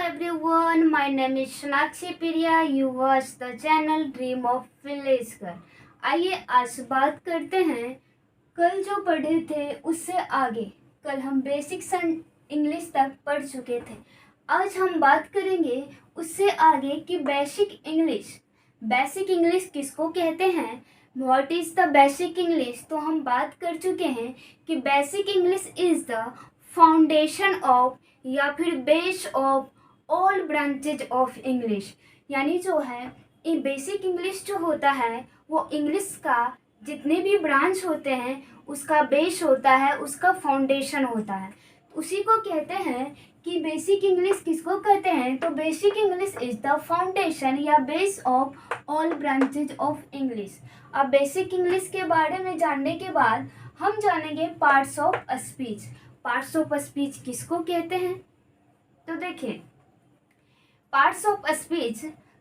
everyone, my name is Sonakshi Priya. You watch the channel Dream of Village Girl. आइए आज बात करते हैं कल जो पढ़े थे उससे आगे। कल हम बेसिक्स एंड इंग्लिश तक पढ़ चुके थे। आज हम बात करेंगे उससे आगे कि बेसिक इंग्लिश। बेसिक इंग्लिश किसको कहते हैं, what is the basic English. तो हम बात कर चुके हैं कि basic English is the foundation of या फिर base of all branches of English. यानी जो है ये बेसिक इंग्लिश जो होता है वो इंग्लिश का जितने भी ब्रांच होते हैं उसका बेस होता है, उसका फाउंडेशन होता है। उसी को कहते हैं कि बेसिक इंग्लिश किसको कहते हैं। तो basic English is the foundation या base of all branches of English. अब बेसिक इंग्लिश के बारे में जानने के बाद हम जानेंगे parts of speech. Parts of speech किसको कहते हैं, तो देखिए पार्ट्स ऑफ स्पीच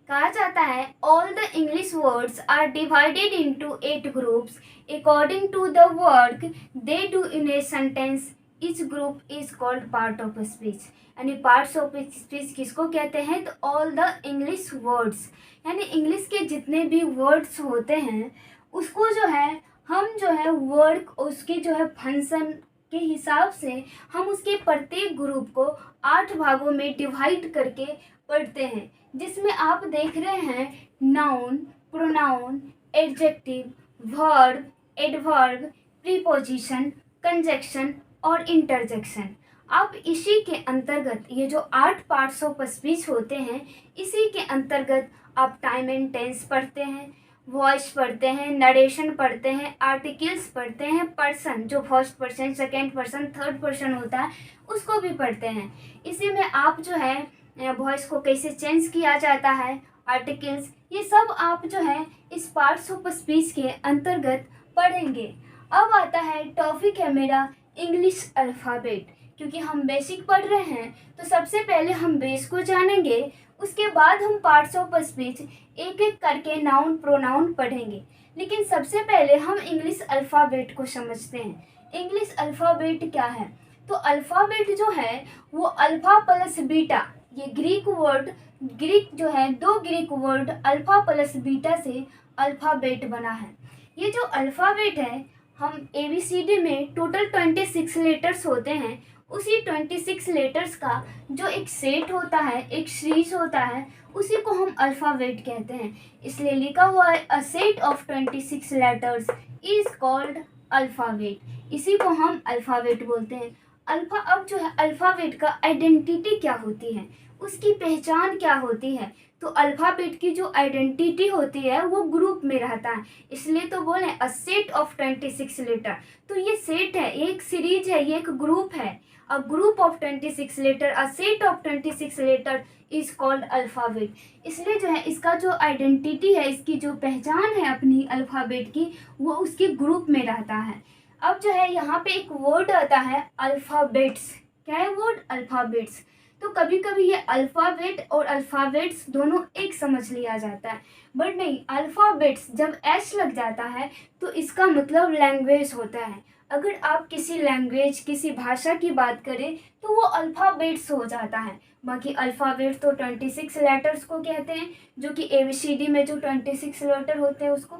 कहा जाता है all the English words are divided into 8 groups according to the work they do in a sentence. Each group is called part of speech. यानी parts of speech किसको कहते हैं, तो ऑल द इंग्लिश वर्ड्स यानी English के जितने भी words होते हैं उसको जो है हम जो है वर्क उसके जो है फंक्शन के हिसाब से हम उसके प्रत्येक ग्रुप को 8 भागों में डिवाइड करके पढ़ते हैं, जिसमें आप देख रहे हैं noun, pronoun, adjective, verb, adverb, preposition, conjunction और इंटरजेक्शन। अब इसी के अंतर्गत ये जो 8 पार्ट्स ऑफ स्पीच होते हैं इसी के अंतर्गत आप टाइम एंड टेंस पढ़ते हैं, वॉइस पढ़ते हैं, नरेशन पढ़ते हैं, आर्टिकल्स पढ़ते हैं, पर्सन जो first person, second person, third person होता है उसको भी पढ़ते हैं। इसी में आप जो है वॉइस को कैसे चेंज किया जाता है, आर्टिकल्स, ये सब आप जो है इस पार्ट्स ऑफ स्पीच के अंतर्गत पढ़ेंगे। अब आता है टॉपिक है मेरा इंग्लिश अल्फ़ाबेट। क्योंकि हम बेसिक पढ़ रहे हैं तो सबसे पहले हम बेस को जानेंगे, उसके बाद हम पार्ट्स ऑफ स्पीच एक एक करके नाउन प्रोनाउन पढ़ेंगे। लेकिन सबसे पहले हम इंग्लिश अल्फ़ाबेट को समझते हैं। इंग्लिश अल्फ़ाबेट क्या है, तो अल्फ़ाबेट जो है वो अल्फ़ा प्लस बीटा, ये ग्रीक वर्ड, ग्रीक जो है 2 Greek word alpha plus beta से अल्फ़ाबेट बना है। ये जो अल्फ़ाबेट है हम ABCD में टोटल 26 लेटर्स होते हैं, उसी 26 लेटर्स का जो एक सेट होता है, एक सीरीज होता है, उसी को हम अल्फ़ाबेट कहते हैं। इसलिए लिखा हुआ है अ set of 26 letters is called alphabet. इसी को हम अल्फ़ाबेट बोलते हैं। अब जो है अल्फ़ाबेट का आइडेंटिटी क्या होती है, उसकी पहचान क्या होती है, तो अल्फ़ाबेट की जो आइडेंटिटी होती है वो ग्रुप में रहता है। इसलिए तो बोले अ सेट ऑफ 26 लेटर। तो ये सेट है, एक सीरीज है, ये एक ग्रुप है। A group of 26 letter, a set of 26 letter is called alphabet. इसलिए जो है इसका जो आइडेंटिटी है, इसकी जो पहचान है अपनी अल्फ़ाबेट की, वो उसके ग्रुप में रहता है। अब जो है यहाँ पे एक वर्ड आता है अल्फ़ाबेट्स। क्या है वर्ड, अल्फ़ाबेट्स। तो कभी कभी ये अल्फ़ाबेट और अल्फ़ाबेट्स दोनों एक समझ लिया जाता है, बट नहीं, अल्फ़ाबेट्स जब एस लग जाता है तो इसका मतलब लैंग्वेज होता है। अगर आप किसी लैंग्वेज, किसी भाषा की बात करें तो वो अल्फ़ाबेट्स हो जाता है। बाकी अल्फ़ाबेट तो 26 लेटर्स को कहते हैं, जो कि ABCD में जो 26 लेटर होते हैं उसको।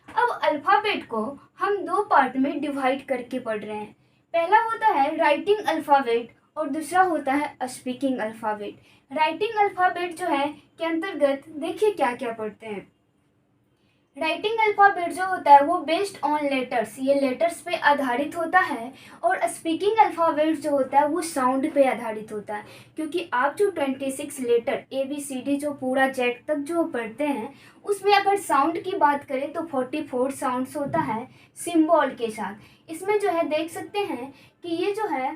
अब अल्फ़ाबेट को हम 2 पार्ट में डिवाइड करके पढ़ रहे हैं। पहला होता है राइटिंग अल्फ़ाबेट और दूसरा होता है स्पीकिंग अल्फ़ाबेट। राइटिंग अल्फ़ाबेट जो है के अंतर्गत देखिए क्या क्या पढ़ते हैं। राइटिंग अल्फ़ाबेट जो होता है वो बेस्ड ऑन लेटर्स, ये लेटर्स पे आधारित होता है। और स्पीकिंग अल्फ़ाबेट जो होता है वो साउंड पे आधारित होता है। क्योंकि आप जो 26 लेटर ABCD जो पूरा जेड तक जो पढ़ते हैं उसमें अगर साउंड की बात करें तो 44 साउंड्स होता है सिंबल के साथ। इसमें जो है देख सकते हैं कि ये जो है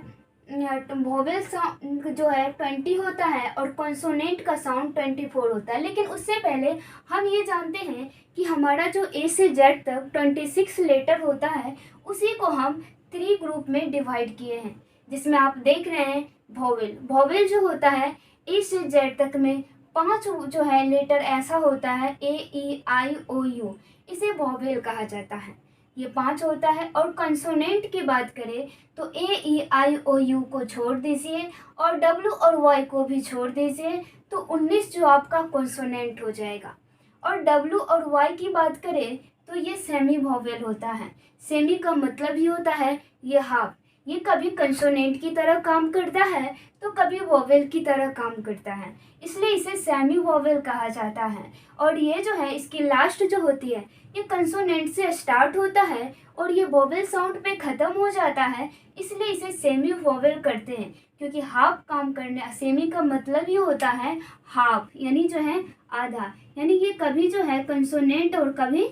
वोवेल साउंड जो है 20 होता है और कॉन्सोनेंट का साउंड 24 होता है। लेकिन उससे पहले हम ये जानते हैं कि हमारा जो A से Z तक 26 लेटर होता है उसी को हम 3 ग्रुप में डिवाइड किए हैं, जिसमें आप देख रहे हैं वोवेल। वोवेल जो होता है A से Z तक में 5 जो है लेटर ऐसा होता है A E I O U, इसे वोवेल कहा जाता है। ये 5 होता है। और कंसोनेंट की बात करें तो ए ई आई ओ यू को छोड़ दीजिए और डब्ल्यू और वाई को भी छोड़ दीजिए, तो 19 जो आपका कंसोनेंट हो जाएगा। और डब्ल्यू और वाई की बात करें तो ये सेमी वोवेल होता है। सेमी का मतलब ही होता है ये हाफ। ये कभी कंसोनेंट की तरह काम करता है तो कभी वोवेल की तरह काम करता है, इसलिए इसे सेमी वोवेल कहा जाता है। और ये जो है इसकी लास्ट जो होती है ये कंसोनेंट से स्टार्ट होता है और ये वोवेल साउंड पे ख़त्म हो जाता है, इसलिए इसे सेमी वोवेल करते हैं। क्योंकि हाफ काम करने, सेमी का मतलब ही होता है हाफ, यानी जो है आधा, यानी ये कभी जो है कंसोनेंट और कभी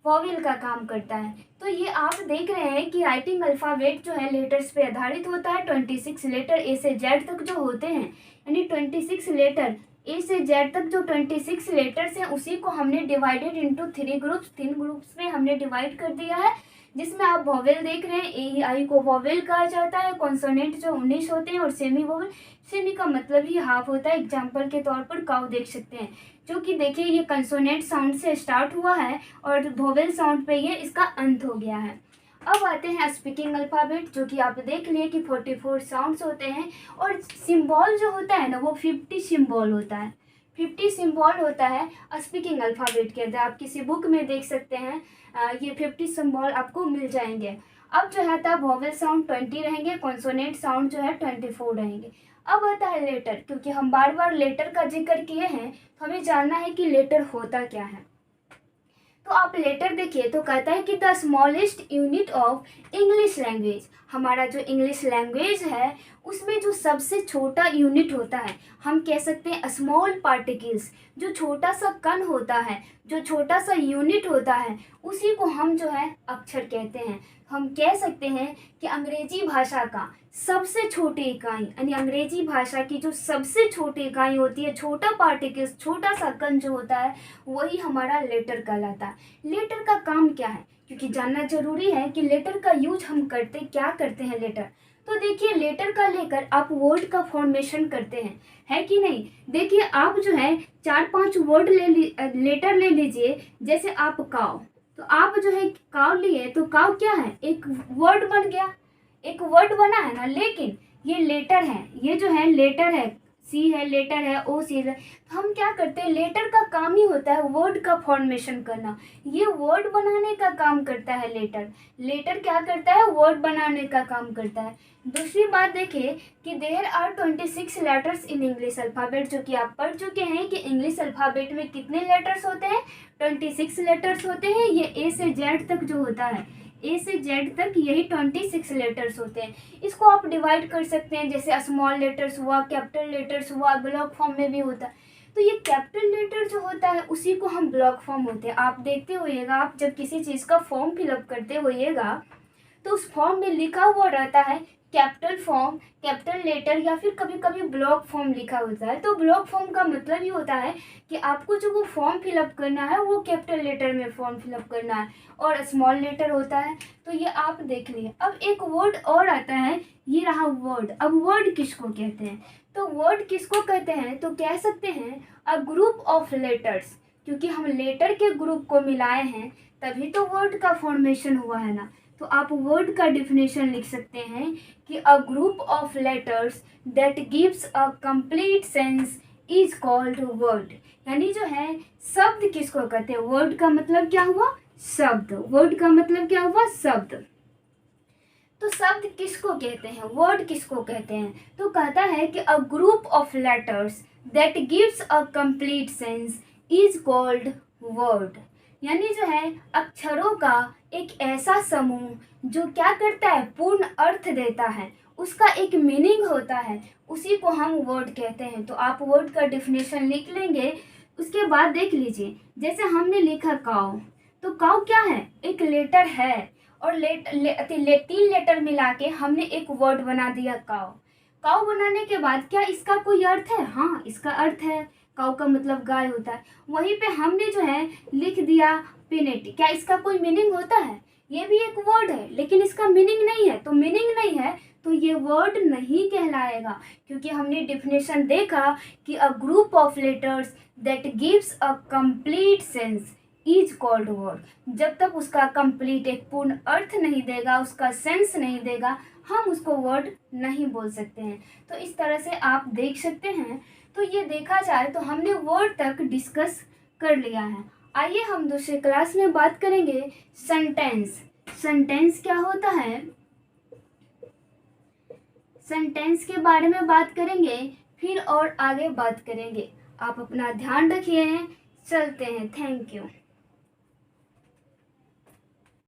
वोवेल का काम करता है। तो ये आप देख रहे हैं कि राइटिंग अल्फ़ाबेट जो है लेटर्स पे आधारित होता है। 26 लेटर ए से जेड तक जो होते हैं, यानी 26 लेटर ए से जेड तक जो 26 लेटर्स हैं उसी को हमने डिवाइडेड इनटू 3 ग्रुप्स, 3 ग्रुप्स में हमने डिवाइड कर दिया है, जिसमें आप वोवेल देख रहे हैं। ए आई को वोवेल कहा जाता है। कॉन्सोनेंट जो 19 होते हैं और सेमी वोवेल, सेमी का मतलब ही हाफ होता है। एग्जाम्पल के तौर पर काऊ देख सकते हैं, जो कि देखिए ये कंसोनेंट साउंड से स्टार्ट हुआ है और वोवेल साउंड पे ये इसका अंत हो गया है। अब आते हैं स्पीकिंग अल्फ़ाबेट, जो कि आप देख लिए कि 44 साउंड्स होते हैं और सिंबल जो होता है ना वो 50 सिंबल होता है। 50 सिंबल होता है स्पीकिंग अल्फ़ाबेट के अंदर। आप किसी बुक में देख सकते हैं, ये 50 सिंबल आपको मिल जाएंगे। अब जो है तब वोवेल साउंड 20 रहेंगे, कॉन्सोनेंट साउंड जो है 24 रहेंगे। अब आता है लेटर, क्योंकि हम बार बार लेटर का जिक्र किए हैं तो हमें जानना है कि लेटर होता क्या है। तो आप लेटर देखिए तो कहता है कि the smallest unit of English language, हमारा जो इंग्लिश लैंग्वेज है उसमें जो सबसे छोटा यूनिट होता है, हम कह सकते हैं स्मॉल पार्टिकल्स, जो छोटा सा कण होता है, जो छोटा सा यूनिट होता है, उसी को हम जो है अक्षर कहते हैं। हम कह सकते हैं कि अंग्रेजी भाषा का सबसे छोटी इकाई, यानी अंग्रेजी भाषा की जो सबसे छोटी इकाई होती है, छोटा पार्टिकल्स, छोटा सा कण जो होता है, वही हमारा लेटर कहलाता है। लेटर का काम क्या है, क्योंकि जानना जरूरी है कि लेटर का यूज हम क्या करते हैं लेटर। तो देखिए लेटर का लेकर आप वर्ड का फॉर्मेशन करते हैं, है कि नहीं। देखिए आप जो है 4-5 वर्ड लेटर ले लीजिए, जैसे आप काव, तो आप जो है काव लिए तो काव क्या है, एक वर्ड बन गया, एक वर्ड बना है ना। लेकिन ये लेटर है, ये जो है लेटर है, सी है, लेटर है, ओ सी है। तो हम क्या करते हैं, लेटर का काम ही होता है वर्ड का फॉर्मेशन करना, ये वर्ड बनाने का काम करता है लेटर। लेटर क्या करता है, वर्ड बनाने का काम करता है। दूसरी बात देखिए कि there are 26 letters in English alphabet, जो कि आप पढ़ चुके हैं कि इंग्लिश अल्फ़ाबेट में कितने लेटर्स होते हैं, 26 लेटर्स होते हैं। ये ए से जेड तक जो होता है, ए से जेड तक यही 26 लेटर्स होते हैं। इसको आप डिवाइड कर सकते हैं, जैसे स्मॉल लेटर्स हुआ, कैपिटल लेटर्स हुआ, ब्लॉक फॉर्म में भी होता है। तो ये कैपिटल लेटर जो होता है उसी को हम ब्लॉक फॉर्म होते हैं। आप देखते होइएगा, आप जब किसी चीज़ का फॉर्म फिलअप करते होइएगा तो उस फॉर्म में लिखा हुआ रहता है कैपिटल फॉर्म, कैपिटल लेटर, या फिर कभी कभी ब्लॉक फॉर्म लिखा होता है। तो ब्लॉक फॉर्म का मतलब ये होता है कि आपको जो वो फॉर्म फिलअप करना है वो कैपिटल लेटर में फॉर्म फिलअप करना है, और स्मॉल लेटर होता है। तो ये आप देख लिए। अब एक वर्ड और आता है, ये रहा वर्ड। अब वर्ड किसको कहते हैं, तो वर्ड किसको कहते हैं, तो कह सकते हैं अ ग्रुप ऑफ लेटर्स, क्योंकि हम लेटर के ग्रुप को मिलाए हैं तभी तो वर्ड का फॉर्मेशन हुआ है ना। तो आप वर्ड का डिफिनेशन लिख सकते हैं कि अ group of letters that gives a complete sense is called word. यानी जो है शब्द किसको कहते हैं, वर्ड का मतलब क्या हुआ, शब्द। वर्ड का मतलब क्या हुआ, शब्द। तो शब्द किसको कहते हैं, वर्ड किसको कहते हैं, तो कहता है कि अ group of letters that gives a complete sense is called word. यानी जो है अक्षरों का एक ऐसा समूह जो क्या करता है, पूर्ण अर्थ देता है, उसका एक मीनिंग होता है, उसी को हम वर्ड कहते हैं। तो आप वर्ड का डिफिनेशन लिख लेंगे। उसके बाद देख लीजिए, जैसे हमने लिखा काव, तो काव क्या है, एक लेटर है, और 3 लेटर मिला के हमने एक वर्ड बना दिया काव। काव बनाने के बाद क्या इसका कोई अर्थ है, हाँ इसका अर्थ है, काव का मतलब गाय होता है। वहीं पे हमने जो है लिख दिया पिनेट, क्या इसका कोई मीनिंग होता है, ये भी एक वर्ड है लेकिन इसका मीनिंग नहीं है। तो मीनिंग नहीं है तो ये वर्ड नहीं कहलाएगा, क्योंकि हमने डिफिनेशन देखा कि अ group of letters that gives a complete sense is called word. जब तक उसका कंप्लीट एक पूर्ण अर्थ नहीं देगा, उसका सेंस नहीं देगा, हम उसको वर्ड नहीं बोल सकते हैं। तो इस तरह से आप देख सकते हैं। तो ये देखा जाए तो हमने वर्ड तक डिस्कस कर लिया है। आइए हम दूसरे क्लास में बात करेंगे सेंटेंस। सेंटेंस क्या होता है, सेंटेंस के बारे में बात करेंगे, फिर और आगे बात करेंगे। आप अपना ध्यान रखिए, चलते हैं। Thank you.